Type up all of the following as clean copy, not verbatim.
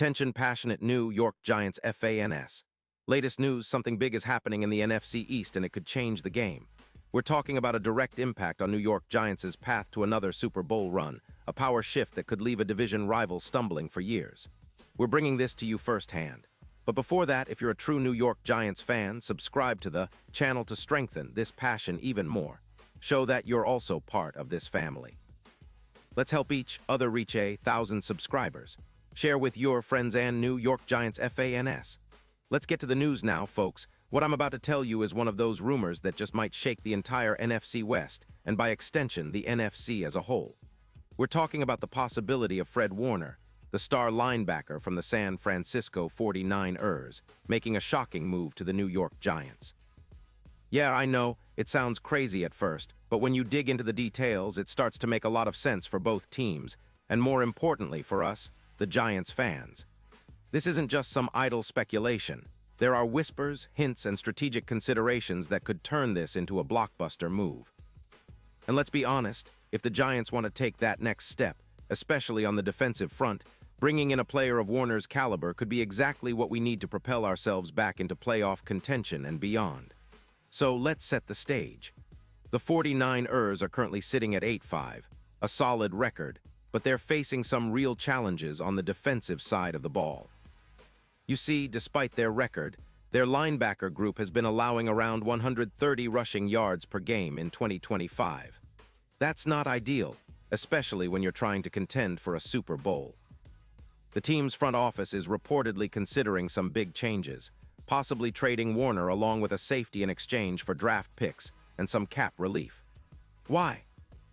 Attention passionate New York Giants fans. Latest news, something big is happening in the NFC East and it could change the game. We're talking about a direct impact on New York Giants' path to another Super Bowl run, a power shift that could leave a division rival stumbling for years. We're bringing this to you firsthand. But before that, if you're a true New York Giants fan, subscribe to the channel to strengthen this passion even more. Show that you're also part of this family. Let's help each other reach 1,000 subscribers. Share with your friends and New York Giants fans. Let's get to the news now, folks. What I'm about to tell you is one of those rumors that just might shake the entire NFC West, and by extension, the NFC as a whole. We're talking about the possibility of Fred Warner, the star linebacker from the San Francisco 49ers, making a shocking move to the New York Giants. Yeah, I know, it sounds crazy at first, but when you dig into the details, it starts to make a lot of sense for both teams, and more importantly for us, the Giants fans. This isn't just some idle speculation. There are whispers, hints, and strategic considerations that could turn this into a blockbuster move. And let's be honest, if the Giants want to take that next step, especially on the defensive front, bringing in a player of Warner's caliber could be exactly what we need to propel ourselves back into playoff contention and beyond. So let's set the stage. The 49ers are currently sitting at 8-5, a solid record, but they're facing some real challenges on the defensive side of the ball. You see, despite their record, their linebacker group has been allowing around 130 rushing yards per game in 2025. That's not ideal, especially when you're trying to contend for a Super Bowl. The team's front office is reportedly considering some big changes, possibly trading Warner along with a safety in exchange for draft picks and some cap relief. Why?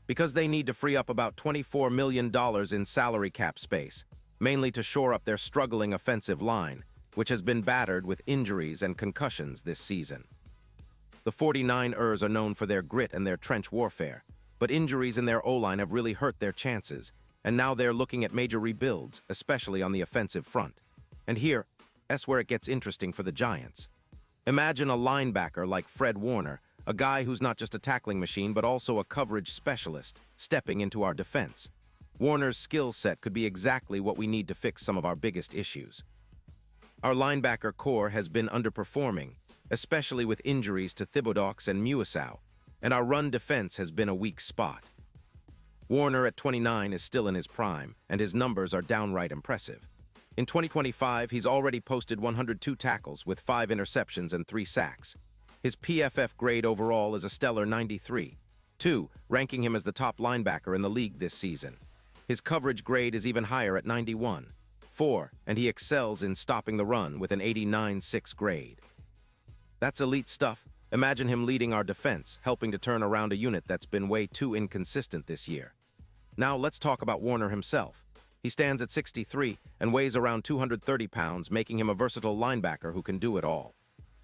Because they need to free up about $24 million in salary cap space, mainly to shore up their struggling offensive line, which has been battered with injuries and concussions this season. The 49ers are known for their grit and their trench warfare, but injuries in their O-line have really hurt their chances, and now they're looking at major rebuilds, especially on the offensive front. And that's where it gets interesting for the Giants. Imagine a linebacker like Fred Warner, a guy who's not just a tackling machine but also a coverage specialist, stepping into our defense. Warner's skill set could be exactly what we need to fix some of our biggest issues. Our linebacker core has been underperforming, especially with injuries to Thibodeaux and Muasau, and our run defense has been a weak spot. Warner at 29 is still in his prime, and his numbers are downright impressive. In 2025, he's already posted 102 tackles with 5 interceptions and 3 sacks. His PFF grade overall is a stellar 93, ranking him as the top linebacker in the league this season. His coverage grade is even higher at 91, and he excels in stopping the run with an 89.6 grade. That's elite stuff. Imagine him leading our defense, helping to turn around a unit that's been way too inconsistent this year. Now let's talk about Warner himself. He stands at 6'3" and weighs around 230 pounds, making him a versatile linebacker who can do it all.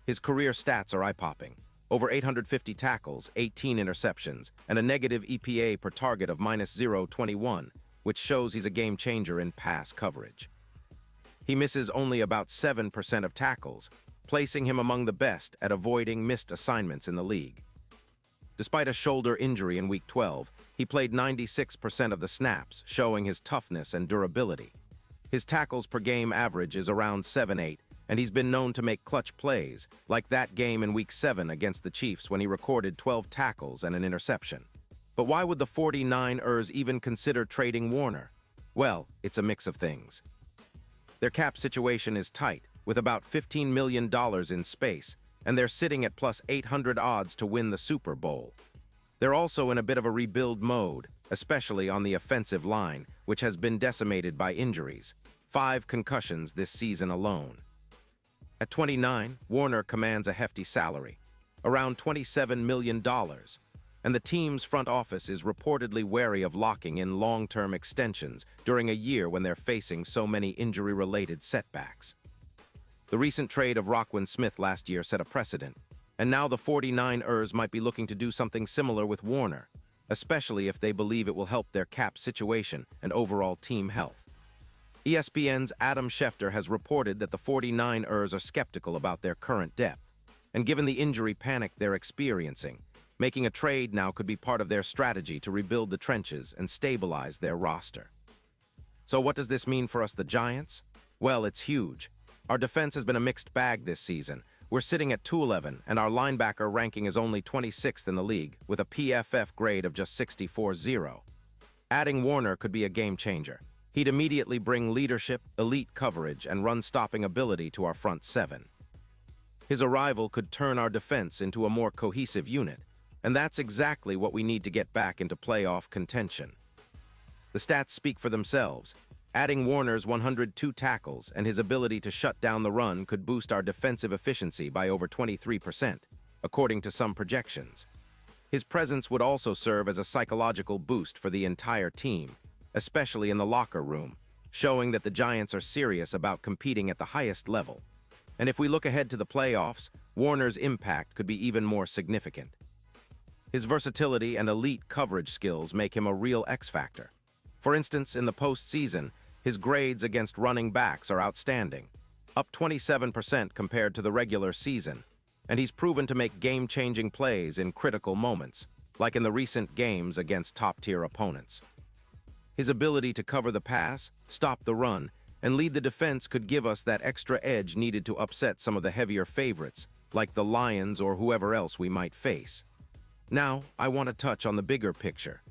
His career stats are eye-popping. Over 850 tackles, 18 interceptions, and a negative EPA per target of -0.21, which shows he's a game-changer in pass coverage. He misses only about 7% of tackles, placing him among the best at avoiding missed assignments in the league. Despite a shoulder injury in Week 12, he played 96% of the snaps, showing his toughness and durability. His tackles per game average is around 7-8, and he's been known to make clutch plays, like that game in Week 7 against the Chiefs when he recorded 12 tackles and an interception. But why would the 49ers even consider trading Warner? Well, it's a mix of things. Their cap situation is tight, with about $15 million in space, and they're sitting at plus 800 odds to win the Super Bowl. They're also in a bit of a rebuild mode, especially on the offensive line, which has been decimated by injuries, 5 concussions this season alone. At 29, Warner commands a hefty salary, around $27 million, and the team's front office is reportedly wary of locking in long-term extensions during a year when they're facing so many injury-related setbacks. The recent trade of Roquan Smith last year set a precedent, and now the 49ers might be looking to do something similar with Warner, especially if they believe it will help their cap situation and overall team health. ESPN's Adam Schefter has reported that the 49ers are skeptical about their current depth, and given the injury panic they're experiencing, making a trade now could be part of their strategy to rebuild the trenches and stabilize their roster. So what does this mean for us, the Giants? Well, it's huge. Our defense has been a mixed bag this season. We're sitting at 211, and our linebacker ranking is only 26th in the league, with a PFF grade of just 64-0. Adding Warner could be a game changer. He'd immediately bring leadership, elite coverage, and run-stopping ability to our front seven. His arrival could turn our defense into a more cohesive unit, and that's exactly what we need to get back into playoff contention. The stats speak for themselves. Adding Warner's 102 tackles and his ability to shut down the run could boost our defensive efficiency by over 23%, according to some projections. His presence would also serve as a psychological boost for the entire team, especially in the locker room, showing that the Giants are serious about competing at the highest level. And if we look ahead to the playoffs, Warner's impact could be even more significant. His versatility and elite coverage skills make him a real X-factor. For instance, in the postseason, his grades against running backs are outstanding, up 27% compared to the regular season, and he's proven to make game-changing plays in critical moments, like in the recent games against top-tier opponents. His ability to cover the pass, stop the run, and lead the defense could give us that extra edge needed to upset some of the heavier favorites, like the Lions or whoever else we might face. Now, I want to touch on the bigger picture.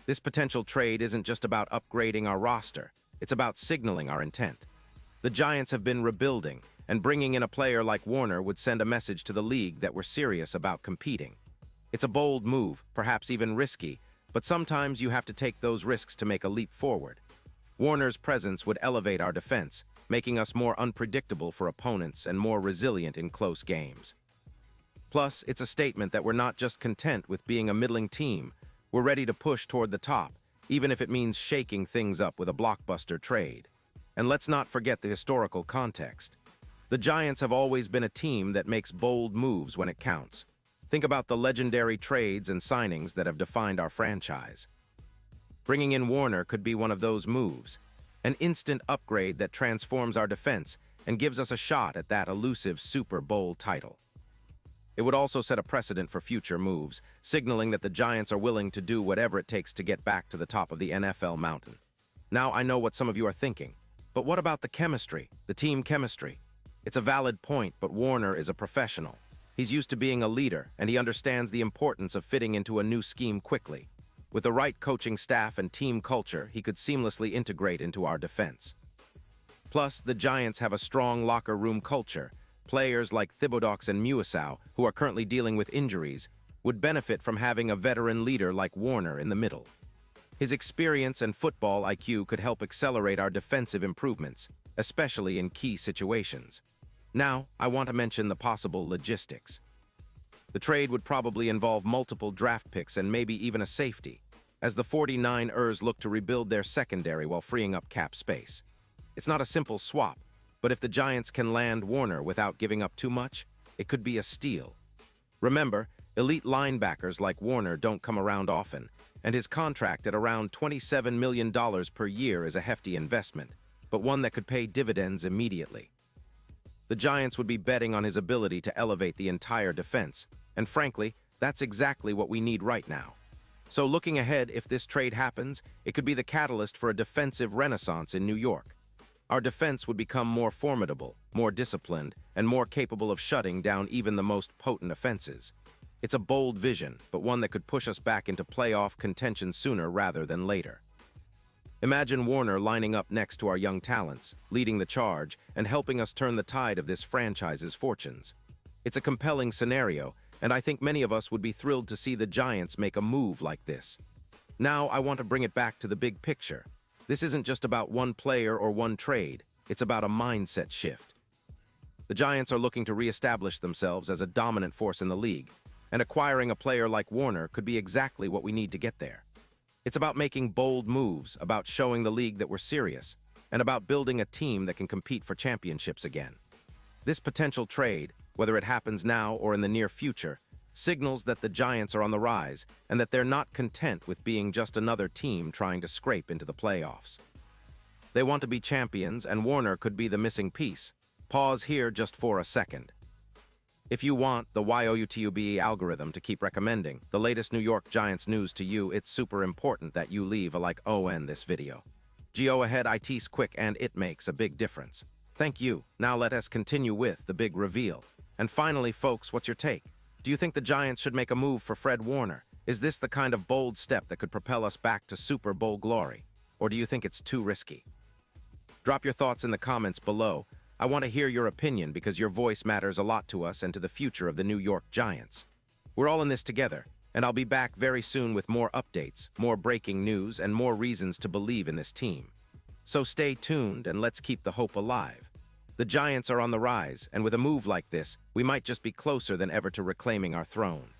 This potential trade isn't just about upgrading our roster, it's about signaling our intent. The Giants have been rebuilding, and bringing in a player like Warner would send a message to the league that we're serious about competing. It's a bold move, perhaps even risky, but sometimes you have to take those risks to make a leap forward. Warner's presence would elevate our defense, making us more unpredictable for opponents and more resilient in close games. Plus, it's a statement that we're not just content with being a middling team. We're ready to push toward the top, even if it means shaking things up with a blockbuster trade. And let's not forget the historical context. The Giants have always been a team that makes bold moves when it counts. Think about the legendary trades and signings that have defined our franchise. Bringing in Warner could be one of those moves, an instant upgrade that transforms our defense and gives us a shot at that elusive Super Bowl title. It would also set a precedent for future moves, signaling that the Giants are willing to do whatever it takes to get back to the top of the NFL mountain. Now, I know what some of you are thinking, but what about the chemistry, the team chemistry? It's a valid point, but Warner is a professional. He's used to being a leader, and he understands the importance of fitting into a new scheme quickly. With the right coaching staff and team culture, he could seamlessly integrate into our defense. Plus, the Giants have a strong locker room culture. Players like Thibodeaux and Muasau, who are currently dealing with injuries, would benefit from having a veteran leader like Warner in the middle. His experience and football IQ could help accelerate our defensive improvements, especially in key situations. Now, I want to mention the possible logistics. The trade would probably involve multiple draft picks and maybe even a safety, as the 49ers look to rebuild their secondary while freeing up cap space. It's not a simple swap, but if the Giants can land Warner without giving up too much, it could be a steal. Remember, elite linebackers like Warner don't come around often, and his contract at around $27 million per year is a hefty investment, but one that could pay dividends immediately. The Giants would be betting on his ability to elevate the entire defense, and frankly, that's exactly what we need right now. So looking ahead, if this trade happens, it could be the catalyst for a defensive renaissance in New York. Our defense would become more formidable, more disciplined, and more capable of shutting down even the most potent offenses. It's a bold vision, but one that could push us back into playoff contention sooner rather than later. Imagine Warner lining up next to our young talents, leading the charge, and helping us turn the tide of this franchise's fortunes. It's a compelling scenario, and I think many of us would be thrilled to see the Giants make a move like this. Now, I want to bring it back to the big picture. This isn't just about one player or one trade, it's about a mindset shift. The Giants are looking to reestablish themselves as a dominant force in the league, and acquiring a player like Warner could be exactly what we need to get there. It's about making bold moves, about showing the league that we're serious, and about building a team that can compete for championships again. This potential trade, whether it happens now or in the near future, signals that the Giants are on the rise and that they're not content with being just another team trying to scrape into the playoffs. They want to be champions, and Warner could be the missing piece. Pause here just for a second. If you want the YouTube algorithm to keep recommending the latest New York Giants news to you, it's super important that you leave a like on this video. Go ahead, it's quick and it makes a big difference. Thank you. Now let us continue with the big reveal. And finally, folks, what's your take? Do you think the Giants should make a move for Fred Warner? Is this the kind of bold step that could propel us back to Super Bowl glory? Or do you think it's too risky? Drop your thoughts in the comments below. I want to hear your opinion because your voice matters a lot to us and to the future of the New York Giants. We're all in this together, and I'll be back very soon with more updates, more breaking news, and more reasons to believe in this team. So stay tuned and let's keep the hope alive. The Giants are on the rise, and with a move like this, we might just be closer than ever to reclaiming our throne.